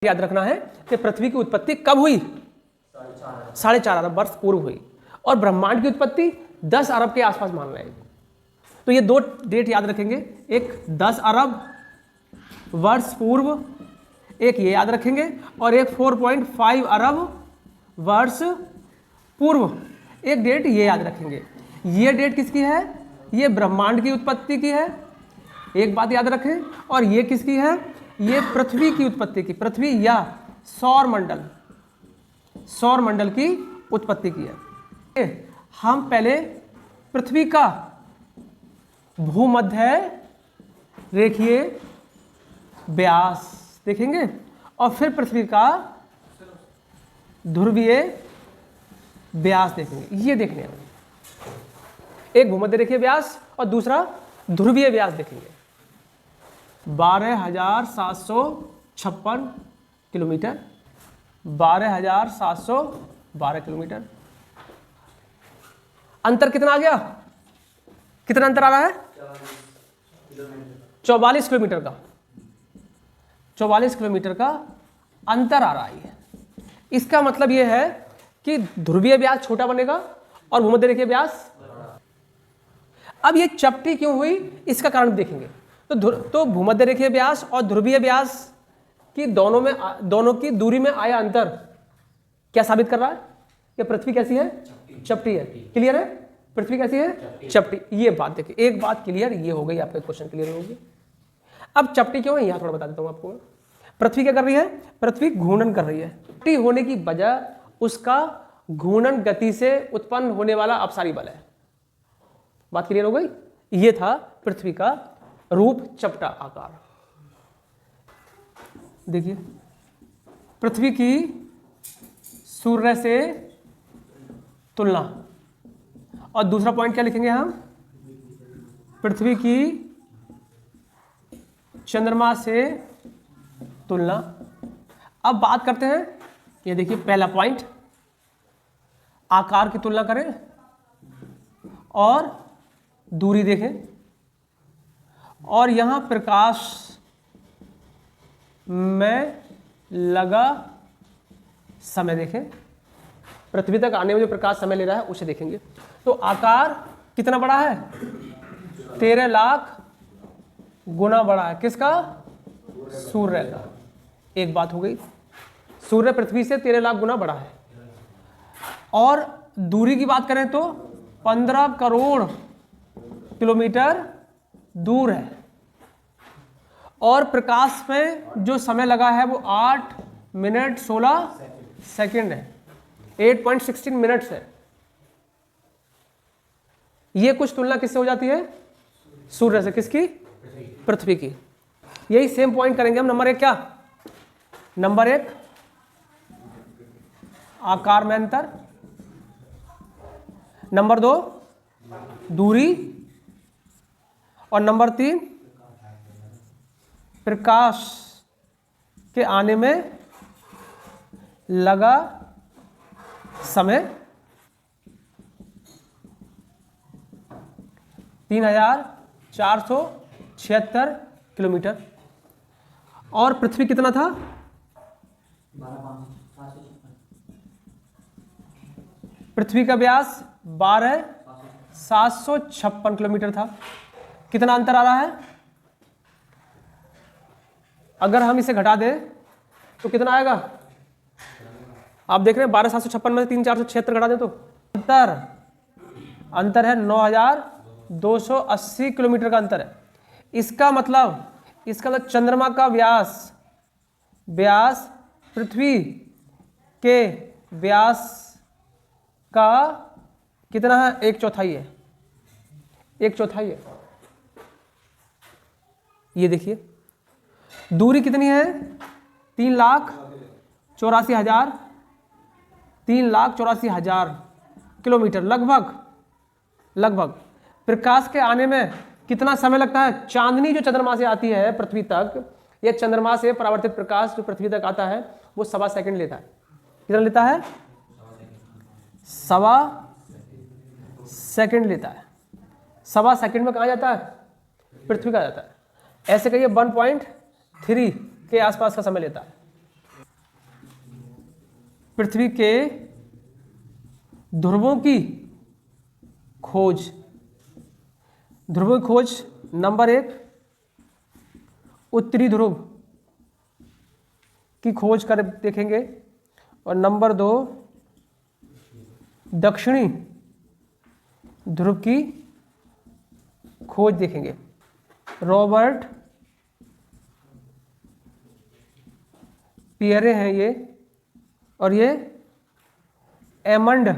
याद रखना है कि पृथ्वी की उत्पत्ति कब हुई? 4.5 अरब वर्ष पूर्व हुई, और ब्रह्मांड की उत्पत्ति 10 अरब के आसपास मान रहे हैं। तो ये 2 डेट याद रखेंगे, एक 10 अरब वर्ष पूर्व, एक ये याद रखेंगे, और एक 4.5 अरब वर्ष पूर्व, एक डेट ये याद रखेंगे। ये डेट किसकी है? ये ब्रह्मांड की उत्पत्ति की है, एक बात याद रखें। और ये किसकी है? ये पृथ्वी की उत्पत्ति की, पृथ्वी या सौर मंडल की उत्पत्ति की है। हम पहले पृथ्वी का भूमध्य रेखीय व्यास देखेंगे, और फिर पृथ्वी का ध्रुवीय व्यास देखेंगे। ये देखने हैं, एक भूमध्य रेखीय व्यास और दूसरा ध्रुवीय व्यास देखेंगे। 12,756 किलोमीटर, 12,712 किलोमीटर। अंतर कितना आ गया? कितना अंतर आ रहा है? 44 किलोमीटर का, 44 किलोमीटर का अंतर आ रहा है। इसका मतलब यह है कि ध्रुवीय व्यास छोटा बनेगा और भूमध्य रेखीय व्यास। अब ये चपटी क्यों हुई, इसका कारण देखेंगे। तो भूमध्य रेखीय व्यास और ध्रुवीय व्यास की दोनों की दूरी में आया अंतर क्या साबित कर रहा है? कि पृथ्वी कैसी है? चपटी है। क्लियर है? पृथ्वी कैसी है? चपटी। ये बात देखिए, एक बात क्लियर, ये हो गई, आपका क्वेश्चन क्लियर होगी। अब चपटी क्यों है यहां थोड़ा बता देता हूं आपको। पृथ्वी क्या कर रही है? पृथ्वी घूर्णन कर रही है। चपटी होने की वजह उसका घूर्णन गति से उत्पन्न होने वाला अपसारी बल है। बात क्लियर हो गई? ये था पृथ्वी का रूप, चपटा आकार। देखिए, पृथ्वी की सूर्य से तुलना, और दूसरा पॉइंट क्या लिखेंगे हम? पृथ्वी की चंद्रमा से तुलना। अब बात करते हैं, ये देखिए पहला पॉइंट, आकार की तुलना करें और दूरी देखें, और यहां प्रकाश में लगा समय देखें। पृथ्वी तक आने में जो प्रकाश समय ले रहा है उसे देखेंगे। तो आकार कितना बड़ा है? 13 लाख गुना बड़ा है। किसका? सूर्य का। एक बात हो गई, सूर्य पृथ्वी से 13 लाख गुना बड़ा है। और दूरी की बात करें तो 15 करोड़ किलोमीटर दूर है, और प्रकाश में जो समय लगा है वो 8 मिनट 16 सेकंड है, 8.16 मिनट्स है। ये कुछ तुलना किससे हो जाती है? सूर्य से। किसकी? पृथ्वी की। यही सेम पॉइंट करेंगे हम। नंबर 1 क्या? नंबर 1 आकार में अंतर, नंबर 2 दूरी, और नंबर 3 प्रकाश के आने में लगा समय। 3,476 किलोमीटर। और पृथ्वी कितना था? पृथ्वी का व्यास 12,756 किलोमीटर था। कितना अंतर आ रहा है? अगर हम इसे घटा दें तो कितना आएगा? आप देख रहे हैं 12,756 में 3,476 घटा दें तो अंतर है 9,280 किलोमीटर का अंतर है। इसका मतलब चंद्रमा का व्यास पृथ्वी के व्यास का कितना है? 1/4 है। 1/4 है। ये देखिए दूरी कितनी है? 3,84,000 किलोमीटर लगभग। प्रकाश के आने में कितना समय लगता है? चांदनी जो चंद्रमा से आती है पृथ्वी तक, यह चंद्रमा से परावर्तित प्रकाश जो पृथ्वी तक आता है वो 1.25 सेकंड लेता है। कितना लेता है? 1.25 सेकंड लेता है। 1.25 सेकंड में कहाँ जाता है? पृथ्वी का जाता है। ऐसे कहिए 1.3 के आसपास का समय लेता है। पृथ्वी के ध्रुवों की खोज। ध्रुवों की खोज नंबर 1 उत्तरी ध्रुव की खोज कर देखेंगे, और नंबर 2 दक्षिणी ध्रुव की खोज देखेंगे। रॉबर्ट पियरे हैं ये, और ये एमंड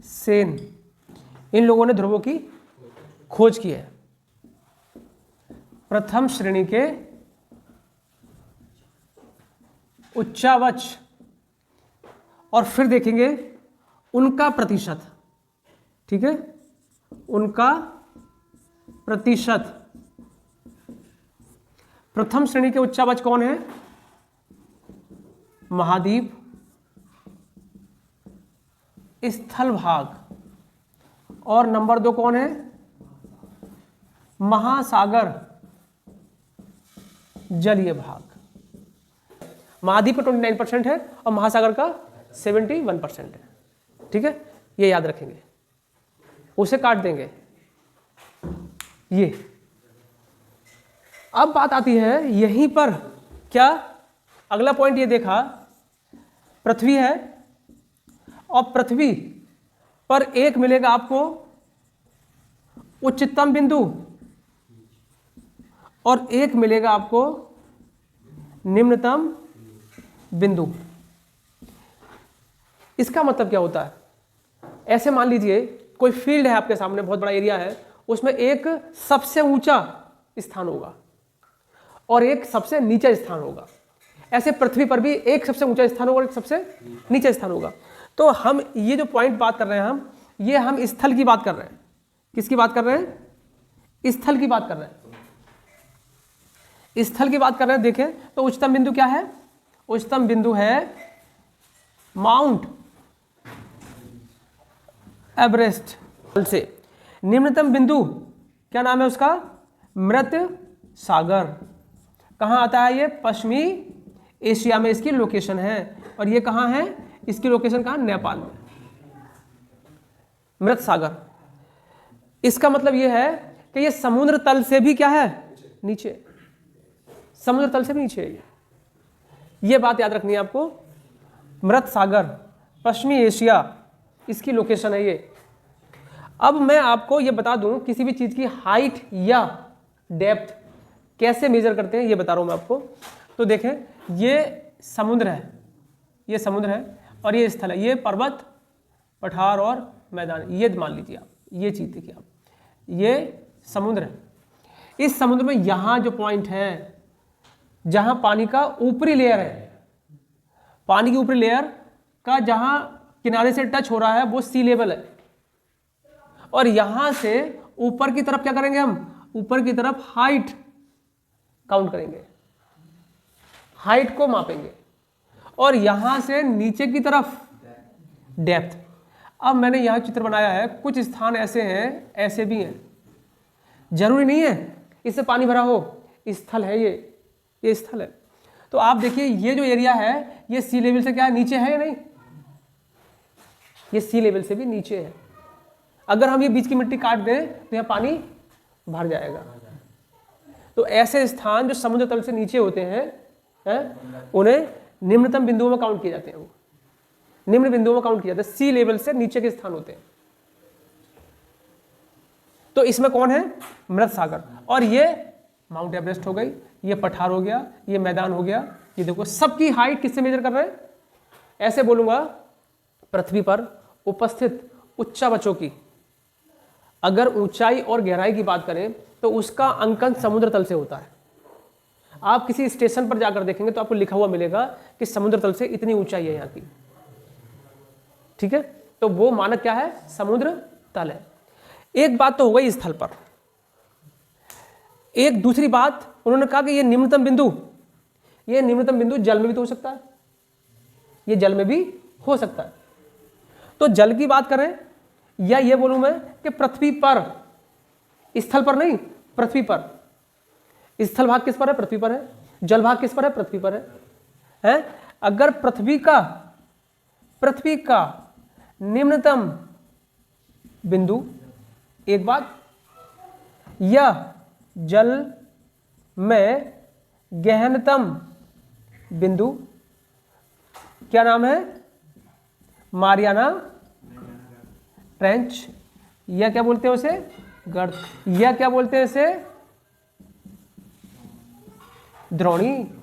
सेन, इन लोगों ने ध्रुवों की खोज की है। प्रथम श्रेणी के उच्चावच, और फिर देखेंगे उनका प्रतिशत, ठीक है, उनका प्रतिशत। प्रथम श्रेणी के उच्चावच कौन है? महाद्वीप, स्थल भाग, और नंबर 2 कौन है? महासागर जलीय भाग। महाद्वीप का 29% है और महासागर का 71% है, ठीक है, ये याद रखेंगे, उसे काट देंगे ये। अब बात आती है यहीं पर, क्या अगला पॉइंट ये देखा, पृथ्वी है और पृथ्वी पर एक मिलेगा आपको उच्चतम बिंदु और एक मिलेगा आपको निम्नतम बिंदु। इसका मतलब क्या होता है? ऐसे मान लीजिए कोई फील्ड है आपके सामने, बहुत बड़ा एरिया है, उसमें एक सबसे ऊंचा स्थान होगा और एक सबसे नीचा स्थान होगा। ऐसे पृथ्वी पर भी एक सबसे ऊंचा स्थान होगा और एक सबसे नीचा स्थान होगा। तो हम ये जो पॉइंट बात कर रहे हैं, हम स्थल की बात कर रहे हैं। किसकी बात कर रहे हैं? स्थल की बात कर रहे हैं। स्थल की बात कर रहे हैं। देखें तो उच्चतम बिंदु क्या है? उच्चतम बिंदु है माउंट एवरेस्ट से। निम्नतम बिंदु क्या नाम है उसका? मृत सागर। कहाँ आता है ये? पश्चिमी एशिया में इसकी लोकेशन है। और ये कहाँ है? इसकी लोकेशन कहाँ? नेपाल में। मृत सागर, इसका मतलब ये है कि ये समुद्र तल से भी क्या है? नीचे। समुद्र तल से भी नीचे है ये बात याद रखनी है आपको। मृत सागर, पश्चिमी एशिया, इसकी लोकेशन है ये। अब मैं आपको ये बता दूं, किसी भी चीज की हाइट या डेप्थ कैसे मेजर करते हैं ये बता रहा हूं मैं आपको। तो देखें, ये समुद्र है, ये समुद्र है और ये स्थल है, ये पर्वत, पठार और मैदान। ये मान लीजिए आप, ये चीज देखिए आप, ये समुद्र है। इस समुद्र में यहां जो पॉइंट है जहां पानी का ऊपरी लेयर है, पानी की ऊपरी लेयर का जहां किनारे से टच हो रहा है वो सी लेवल है। और यहां से ऊपर की तरफ क्या करेंगे हम? ऊपर की तरफ हाइट काउंट करेंगे, हाइट को मापेंगे। और यहां से नीचे की तरफ डेप्थ। अब मैंने यहां चित्र बनाया है, कुछ स्थान ऐसे हैं, ऐसे भी हैं, जरूरी नहीं है इससे पानी भरा हो। स्थल है ये स्थल है। तो आप देखिए ये जो एरिया है ये सी लेवल से क्या है? नीचे है या नहीं? ये सी लेवल से भी नीचे है। अगर हम ये बीच की मिट्टी काट दें तो यहाँ पानी भर जाएगा। तो ऐसे स्थान जो समुद्र तल से नीचे होते हैं, उन्हें निम्नतम बिंदुओं में काउंट किए जाते हैं। वो निम्न बिंदुओं में काउंट किया जाता है, सी लेवल से नीचे के स्थान होते हैं। तो इसमें कौन है? मृत सागर। और ये माउंट एवरेस्ट हो गई, ये पठार हो गया, ये मैदान हो गया। ये देखो सबकी हाइट किससे मेजर कर रहे हैं? ऐसे बोलूंगा, पृथ्वी पर उपस्थित उच्चावचों की अगर ऊंचाई और गहराई की बात करें तो उसका अंकन समुद्र तल से होता है। आप किसी स्टेशन पर जाकर देखेंगे तो आपको लिखा हुआ मिलेगा कि समुद्र तल से इतनी ऊंचाई है यहाँ की, ठीक है। तो वो मानक क्या है? समुद्र तल है। एक बात तो हो गई स्थल पर। एक दूसरी बात उन्होंने कहा कि ये निम्नतम बिंदु जल में भी तो हो सकता है, ये जल में भी हो सकता है। तो जल की बात करें या ये बोलूं मैं कि पृथ्वी पर, स्थल पर नहीं, पृथ्वी पर। स्थल भाग किस पर है? पृथ्वी पर है। जल भाग किस पर है? पृथ्वी पर है। अगर पृथ्वी का निम्नतम बिंदु, एक बात, यह जल में गहनतम बिंदु, क्या नाम है? मारियाना ट्रेंच, या क्या बोलते हैं उसे? गर्त, या क्या बोलते हैं इसे? द्रोणी।